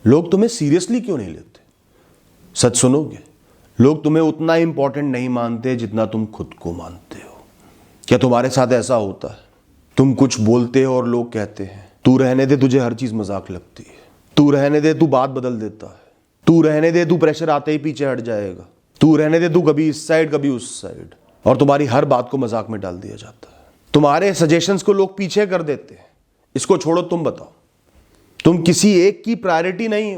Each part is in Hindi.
लोग तुम्हें सीरियसली क्यों नहीं लेते? सच सुनोगे, लोग तुम्हें उतना इंपॉर्टेंट नहीं मानते जितना तुम खुद को मानते हो। क्या तुम्हारे साथ ऐसा होता है? तुम कुछ बोलते हो और लोग कहते हैं तू रहने दे, तुझे हर चीज मजाक लगती है, तू रहने दे, तू बात बदल देता है, तू रहने दे, तू प्रेशर आते ही पीछे हट जाएगा, तू रहने दे, तू कभी इस साइड कभी उस साइड, और तुम्हारी हर बात को मजाक में डाल दिया जाता है। तुम्हारे सजेशंस को लोग पीछे कर देते हैं। इसको छोड़ो, तुम बताओ, तुम किसी एक की प्रायोरिटी नहीं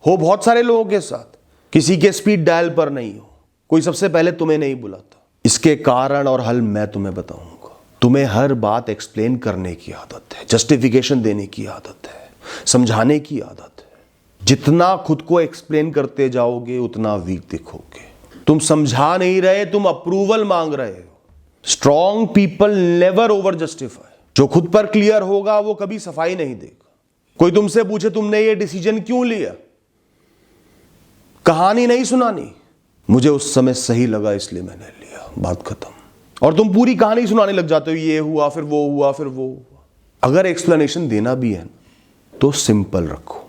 हो बहुत सारे लोगों के साथ, किसी के स्पीड डायल पर नहीं हो, कोई सबसे पहले तुम्हें नहीं बुलाता। इसके कारण और हल मैं तुम्हें बताऊंगा। तुम्हें हर बात एक्सप्लेन करने की आदत है, जस्टिफिकेशन देने की आदत है, समझाने की आदत है। जितना खुद को एक्सप्लेन करते जाओगे उतना वीक दिखोगे। तुम समझा नहीं रहे, तुम अप्रूवल मांग रहे हो। Strong people never over justify. जो खुद पर क्लियर होगा वो कभी सफाई नहीं देगा। कोई तुमसे पूछे तुमने ये डिसीजन क्यों लिया, कहानी नहीं सुनानी, मुझे उस समय सही लगा इसलिए मैंने लिया, बात खत्म। और तुम पूरी कहानी सुनाने लग जाते हो, ये हुआ फिर वो हुआ फिर वो हुआ। अगर एक्सप्लेनेशन देना भी है तो सिंपल रखो,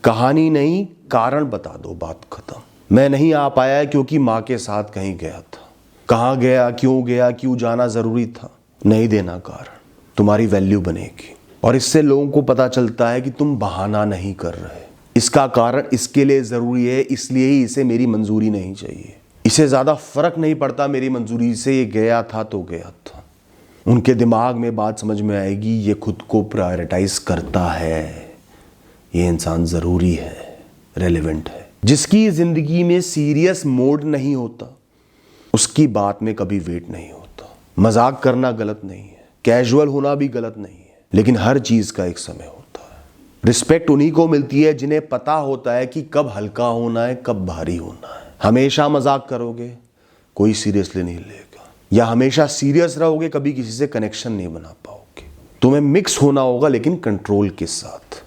कहानी नहीं कारण बता दो, बात खत्म। मैं नहीं आ पाया क्योंकि मां के साथ कहीं गया था। कहां गया, क्यों जाना जरूरी था, नहीं देना कारण। तुम्हारी वैल्यू बनेगी और इससे लोगों को पता चलता है कि तुम बहाना नहीं कर रहे। इसका कारण इसके लिए जरूरी है, इसलिए ही इसे मेरी मंजूरी नहीं चाहिए। इसे ज्यादा फर्क नहीं पड़ता मेरी मंजूरी से, ये गया था तो गया था। उनके दिमाग में बात समझ में आएगी, ये खुद को प्रायोरिटाइज करता है, ये इंसान जरूरी है, रेलेवेंट है। जिसकी जिंदगी में सीरियस मोड नहीं होता उसकी बात में कभी वेट नहीं होता। मजाक करना गलत नहीं है, कैजुअल होना भी गलत नहीं है, लेकिन हर चीज का एक समय होता है। रिस्पेक्ट उन्हीं को मिलती है जिन्हें पता होता है कि कब हल्का होना है, कब भारी होना है। हमेशा मजाक करोगे कोई सीरियसली नहीं लेगा, या हमेशा सीरियस रहोगे कभी किसी से कनेक्शन नहीं बना पाओगे। तुम्हें मिक्स होना होगा लेकिन कंट्रोल के साथ।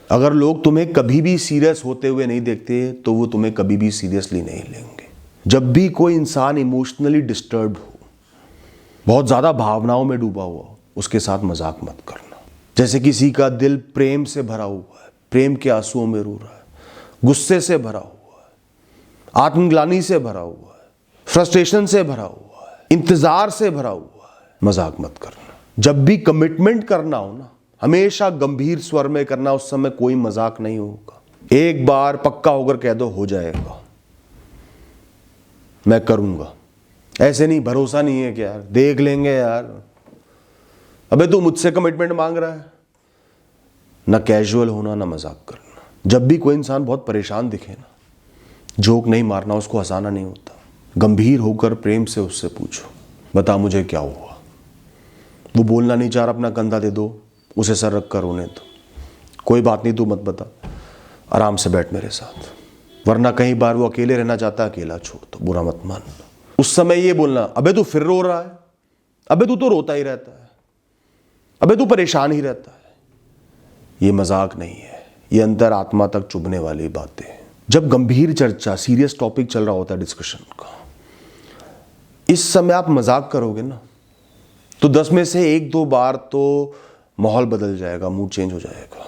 अगर लोग तुम्हें कभी भी सीरियस होते हुए नहीं देखते तो वो तुम्हें कभी भी सीरियसली नहीं लेंगे। जब भी कोई इंसान इमोशनली डिस्टर्ब्ड हो, बहुत ज्यादा भावनाओं में डूबा हुआ हो, उसके साथ मजाक मत करना। जैसे किसी का दिल प्रेम से भरा हुआ है, प्रेम के आंसुओं में रो रहा है, गुस्से से भरा हुआ है, आत्मग्लानि से भरा हुआ है, फ्रस्ट्रेशन से भरा हुआ है, इंतजार से भरा हुआ है, मजाक मत करना। जब भी कमिटमेंट करना हो ना, हमेशा गंभीर स्वर में करना, उस समय कोई मजाक नहीं होगा। एक बार पक्का होकर कह दो हो जाएगा, मैं करूंगा। ऐसे नहीं, भरोसा नहीं है कि यार देख लेंगे यार, अबे तू मुझसे कमिटमेंट मांग रहा है। ना कैजुअल होना ना मजाक करना। जब भी कोई इंसान बहुत परेशान दिखे ना, जोक नहीं मारना, उसको हंसाना नहीं होता। गंभीर होकर प्रेम से उससे पूछो, बता मुझे क्या हुआ। वो बोलना नहीं चाह रहा, अपना कंधा दे दो, उसे सर रख कर रोने दो, कोई बात नहीं तू मत बता, आराम से बैठ मेरे साथ। वरना कई बार वो अकेले रहना चाहता है, अकेला छोड़ दो, बुरा मत मान। उस समय ये बोलना, अबे तू फिर रो रहा है, अबे तू तो रोता ही रहता है, अबे तू परेशान ही रहता है। ये मजाक नहीं है, ये अंतर आत्मा तक चुभने वाली बातें हैं। जब गंभीर चर्चा, सीरियस टॉपिक चल रहा होता है डिस्कशन का, इस समय आप मजाक करोगे ना तो 10 में से 1-2 बार तो माहौल बदल जाएगा, मूड चेंज हो जाएगा,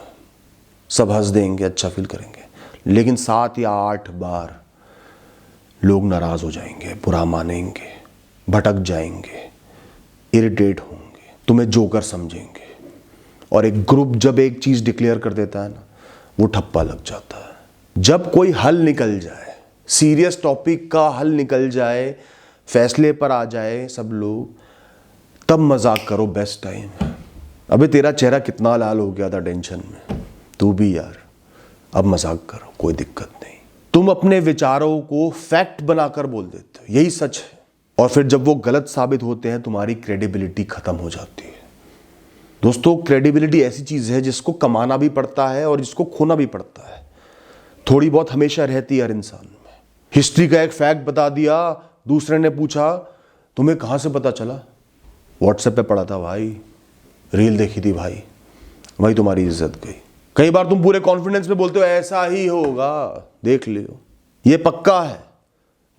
सब हंस देंगे, अच्छा फील करेंगे। लेकिन 7 या 8 बार लोग नाराज हो जाएंगे, बुरा मानेंगे, भटक जाएंगे, इरिटेट होंगे, तुम्हें जोकर समझेंगे। और एक ग्रुप जब एक चीज डिक्लेयर कर देता है ना, वो ठप्पा लग जाता है। जब कोई हल निकल जाए, सीरियस टॉपिक का हल निकल जाए, फैसले पर आ जाए सब लोग, तब मजाक करो, बेस्ट टाइम है। अबे तेरा चेहरा कितना लाल हो गया था टेंशन में, तू भी यार, अब मजाक करो, कोई दिक्कत नहीं। तुम अपने विचारों को फैक्ट बनाकर बोल देते हो, यही सच है। और फिर जब वो गलत साबित होते हैं, तुम्हारी क्रेडिबिलिटी खत्म हो जाती है। दोस्तों, क्रेडिबिलिटी ऐसी चीज है जिसको कमाना भी पड़ता है और जिसको खोना भी पड़ता है। थोड़ी बहुत हमेशा रहती है हर इंसान में। हिस्ट्री का एक फैक्ट बता दिया, दूसरे ने पूछा तुम्हें कहां से पता चला, व्हाट्सएप पे पढ़ा था भाई, रील देखी थी भाई, वही तुम्हारी इज्जत गई। कई बार तुम पूरे कॉन्फिडेंस में बोलते हो ऐसा ही होगा, देख लियो, ये पक्का है,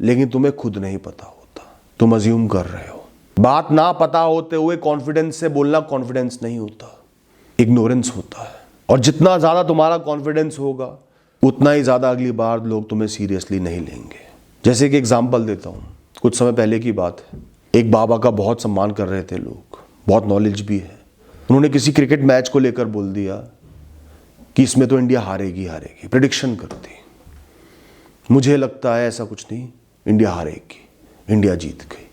लेकिन तुम्हें खुद नहीं पता होता, तुम अज्यूम कर रहे हो। बात ना पता होते हुए कॉन्फिडेंस से बोलना कॉन्फिडेंस नहीं होता, इग्नोरेंस होता है। और जितना ज्यादा तुम्हारा कॉन्फिडेंस होगा, उतना ही ज़्यादा अगली बार लोग तुम्हें सीरियसली नहीं लेंगे। जैसे कि एग्जाम्पल देता हूँ, कुछ समय पहले की बात है, एक बाबा का बहुत सम्मान कर रहे थे लोग, बहुत नॉलेज भी है। उन्होंने किसी क्रिकेट मैच को लेकर बोल दिया कि इसमें तो इंडिया हारेगी हारेगी, प्रेडिक्शन कर दी। मुझे लगता है ऐसा कुछ नहीं, इंडिया हारेगी, इंडिया जीत गई।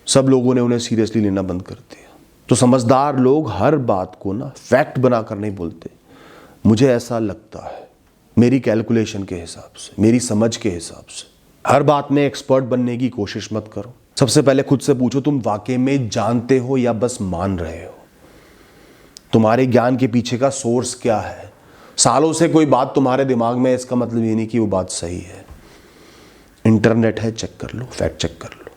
सब लोगों ने उन्हें सीरियसली लेना बंद कर दिया। तो समझदार लोग हर बात को ना फैक्ट बनाकर नहीं बोलते, मुझे ऐसा लगता है, मेरी कैलकुलेशन के हिसाब से, मेरी समझ के हिसाब से। हर बात में एक्सपर्ट बनने की कोशिश मत करो। सबसे पहले खुद से पूछो, तुम वाकई में जानते हो या बस मान रहे हो? तुम्हारे ज्ञान के पीछे का सोर्स क्या है? सालों से कोई बात तुम्हारे दिमाग में है, इसका मतलब ये नहीं कि वो बात सही है। इंटरनेट है, चेक कर लो, फैक्ट चेक कर लो।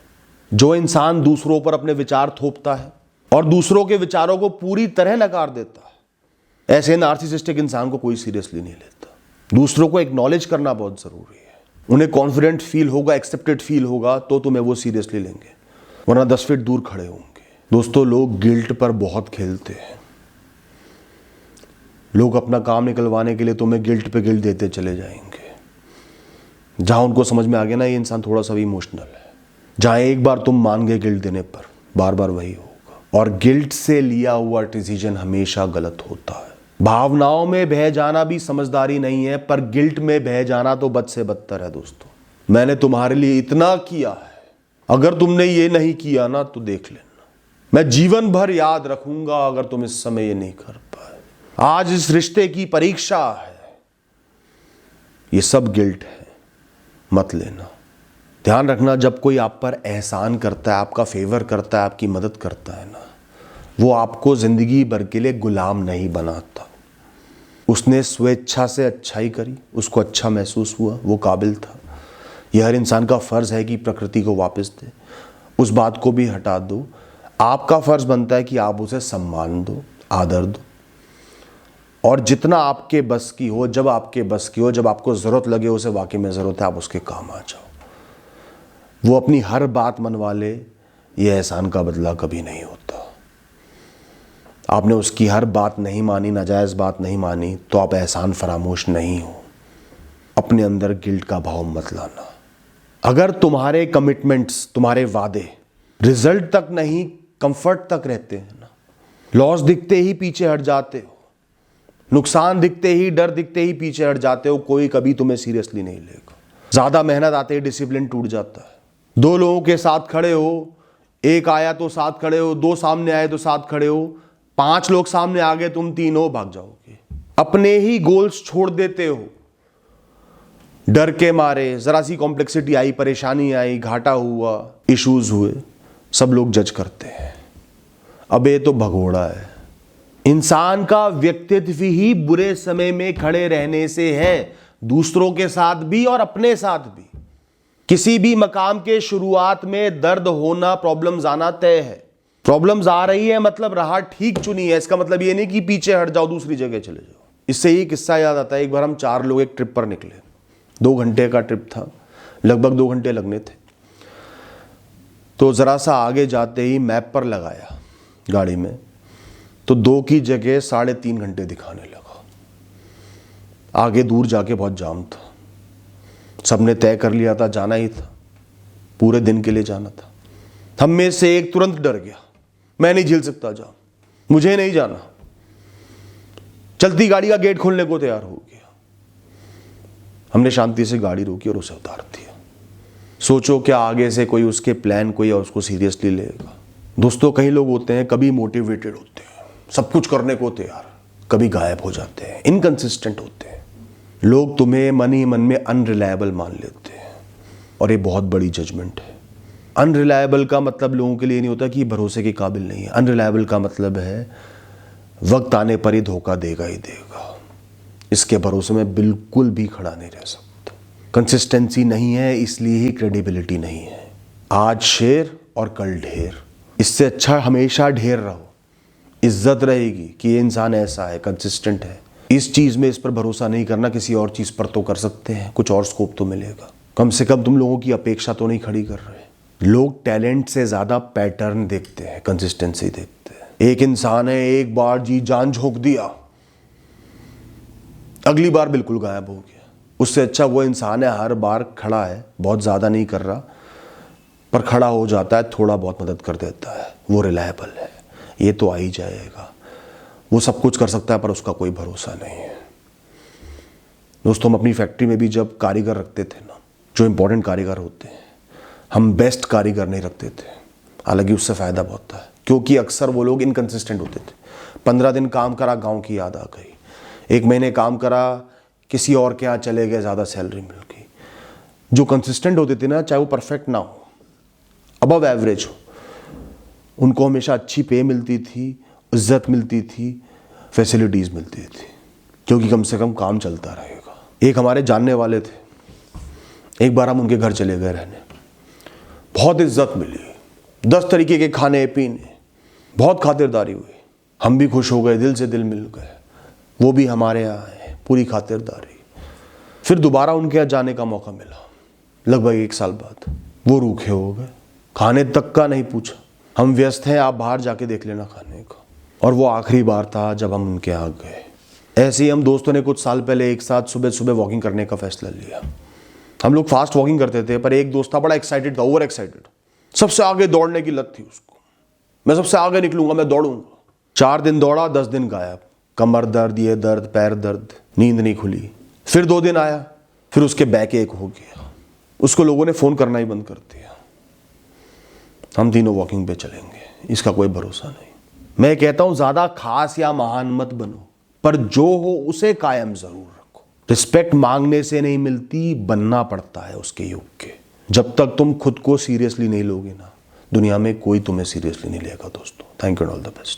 जो इंसान दूसरों पर अपने विचार थोपता है और दूसरों के विचारों को पूरी तरह नकार देता है, ऐसे नार्सिसिस्टिक इंसान को कोई सीरियसली नहीं लेता। दूसरों को एक्नॉलेज करना बहुत जरूरी है। उन्हें कॉन्फिडेंट फील होगा, एक्सेप्टेड फील होगा तो तुम्हें वो सीरियसली लेंगे, वरना 10 फीट दूर खड़े होंगे। दोस्तों, लोग गिल्ट पर बहुत खेलते हैं। लोग अपना काम निकलवाने के लिए तुम्हें गिल्ट पे गिल्ट देते चले जाएंगे। जहां उनको समझ में आ गया ना ये इंसान थोड़ा सा भी इमोशनल है, जहां एक बार तुम मान गए गिल्ट देने पर, बार बार वही होगा। और गिल्ट से लिया हुआ डिसीजन हमेशा गलत होता है। भावनाओं में बह जाना भी समझदारी नहीं है, पर गिल्ट में बह जाना तो बद से बदतर है। दोस्तों, मैंने तुम्हारे लिए इतना किया है, अगर तुमने ये नहीं किया ना तो देख लेना, मैं जीवन भर याद रखूंगा अगर तुम इस समय ये नहीं कर पाए। आज इस रिश्ते की परीक्षा है। ये सब गिल्ट है, मत लेना। ध्यान रखना, जब कोई आप पर एहसान करता है, आपका फेवर करता है, आपकी मदद करता है ना, वो आपको जिंदगी भर के लिए गुलाम नहीं बनाता। उसने स्वेच्छा से अच्छाई करी, उसको अच्छा महसूस हुआ, वो काबिल था। यह हर इंसान का फर्ज है कि प्रकृति को वापस दे। उस बात को भी हटा दो। आपका फर्ज बनता है कि आप उसे सम्मान दो, आदर दो, और जितना आपके बस की हो, जब आपके बस की हो, जब आपको जरूरत लगे, उसे वाकई में जरूरत है, आप उसके काम आ जाओ। वो अपनी हर बात मनवा ले, यह एहसान का बदला कभी नहीं होता। आपने उसकी हर बात नहीं मानी, नाजायज़ बात नहीं मानी, तो आप एहसान फरामोश नहीं हो। अपने अंदर गिल्ट का भाव मत लाना। अगर तुम्हारे कमिटमेंट्स, तुम्हारे वादे रिजल्ट तक नहीं, कंफर्ट तक रहते हैं ना, लॉस दिखते ही पीछे हट जाते हो, नुकसान दिखते ही, डर दिखते ही पीछे हट जाते हो, कोई कभी तुम्हें सीरियसली नहीं लेगा। ज्यादा मेहनत आते ही डिसिप्लिन टूट जाता है। 2 लोगों के साथ खड़े हो, एक आया तो साथ खड़े हो, 2 सामने आए तो साथ खड़े हो, 5 लोग सामने आ गए, तुम 3 हो, भाग जाओगे। अपने ही गोल्स छोड़ देते हो डर के मारे। जरा सी कॉम्प्लेक्सिटी आई, परेशानी आई, घाटा हुआ, इश्यूज हुए, सब लोग जज करते हैं, अबे तो भगोड़ा है। इंसान का व्यक्तित्व ही बुरे समय में खड़े रहने से है, दूसरों के साथ भी और अपने साथ भी। किसी भी मकाम के शुरुआत में दर्द होना, प्रॉब्लम्स आना तय है। प्रॉब्लम्स आ रही है मतलब राह ठीक चुनी है, इसका मतलब ये नहीं कि पीछे हट जाओ, दूसरी जगह चले जाओ। इससे ही किस्सा याद आता है। एक बार हम 4 लोग एक ट्रिप पर निकले, 2 घंटे का ट्रिप था, लगभग 2 घंटे लगने थे। तो जरा सा आगे जाते ही मैप पर लगाया गाड़ी में, तो 2 की जगह 3.5 घंटे दिखाने लगा। आगे दूर जाके बहुत जाम था, सबने तय कर लिया था, जाना ही था, पूरे दिन के लिए जाना था। हम में से एक तुरंत डर गया, मैं नहीं झेल सकता जाम, मुझे नहीं जाना। चलती गाड़ी का गेट खोलने को तैयार हो गया। हमने शांति से गाड़ी रोकी और उसे उतार दिया। सोचो क्या आगे से कोई उसके प्लान कोई उसको सीरियसली लेगा। दोस्तों, कई लोग होते हैं, कभी मोटिवेटेड होते हैं, सब कुछ करने को तैयार, कभी गायब हो जाते हैं, इनकंसिस्टेंट होते हैं। लोग तुम्हें मन ही मन में अनरिलायबल मान लेते हैं, और ये बहुत बड़ी जजमेंट है। अनरिलायबल का मतलब लोगों के लिए नहीं होता कि भरोसे के काबिल नहीं है। अनरिलायबल का मतलब है वक्त आने पर ही धोखा देगा ही देगा, इसके भरोसे में बिल्कुल भी खड़ा नहीं रह सकता। कंसिस्टेंसी नहीं है, इसलिए ही क्रेडिबिलिटी नहीं है। आज शेर और कल ढेर, इससे अच्छा हमेशा ढेर रहो, इज्जत रहेगी कि ये इंसान ऐसा है, कंसिस्टेंट है। इस चीज में इस पर भरोसा नहीं करना, किसी और चीज पर तो कर सकते हैं, कुछ और स्कोप तो मिलेगा। कम से कम तुम लोगों की अपेक्षा तो नहीं खड़ी कर रहे। लोग टैलेंट से ज्यादा पैटर्न देखते हैं, कंसिस्टेंसी देखते हैं। एक इंसान है, एक बार जी जान झोंक दिया, अगली बार बिल्कुल गायब हो गया। उससे अच्छा वो इंसान है हर बार खड़ा है, बहुत ज़्यादा नहीं कर रहा पर खड़ा हो जाता है, थोड़ा बहुत मदद कर देता है, वो रिलायबल है, ये तो आ ही जाएगा। वो सब कुछ कर सकता है पर उसका कोई भरोसा नहीं है। दोस्तों, हम अपनी फैक्ट्री में भी जब कारीगर रखते थे ना, जो इंपॉर्टेंट कारीगर होते हैं, हम बेस्ट कारीगर नहीं रखते थे। हालांकि उससे फ़ायदा बहुत था, क्योंकि अक्सर वो लोग इनकन्सिस्टेंट होते थे। 15 दिन काम करा, गांव की याद आ गई। 1 महीने काम करा, किसी और के यहाँ चले गए, ज़्यादा सैलरी मिल गई। जो कंसिस्टेंट होते थे ना, चाहे वो परफेक्ट ना हो, अबव एवरेज हो, उनको हमेशा अच्छी पे मिलती थी, इज्जत मिलती थी, फैसिलिटीज़ मिलती थी, क्योंकि कम से कम काम चलता रहेगा। एक हमारे जानने वाले थे, एक बार हम उनके घर चले गए रहने, बहुत इज्जत मिली, 10 तरीके के खाने पीने, बहुत खातिरदारी हुई। हम भी खुश हो गए, दिल से दिल मिल गए, वो भी हमारे यहाँ आए, पूरी खातिरदारी। फिर दोबारा उनके यहाँ जाने का मौका मिला, लगभग 1 साल बाद। वो रूखे हो गए, खाने तक का नहीं पूछा, हम व्यस्त हैं, आप बाहर जाके देख लेना खाने का। और वो आखिरी बार था जब हम उनके यहाँ गए। ऐसे ही हम दोस्तों ने कुछ साल पहले एक साथ सुबह सुबह वॉकिंग करने का फैसला लिया। हम लोग फास्ट वॉकिंग करते थे, पर एक दोस्त था बड़ा एक्साइटेड था, ओवर एक्साइटेड, सबसे आगे दौड़ने की लत थी उसको। मैं सबसे आगे निकलूंगा, मैं दौड़ूंगा। 4 दिन दौड़ा, 10 दिन गायब, कमर दर्द, ये दर्द, पैर दर्द, नींद नहीं खुली। फिर 2 दिन आया, फिर उसके बैक एक हो गया, उसको लोगों ने फ़ोन करना ही बंद कर दिया। हम तीनों वॉकिंग पे चलेंगे, इसका कोई भरोसा नहीं। मैं कहता हूं ज़्यादा खास या महान मत बनो, पर जो हो उसे कायम ज़रूर रखो। रिस्पेक्ट मांगने से नहीं मिलती, बनना पड़ता है उसके युग के। जब तक तुम खुद को सीरियसली नहीं लोगे ना, दुनिया में कोई तुम्हें सीरियसली नहीं लेगा दोस्तों। Thank you and all the best.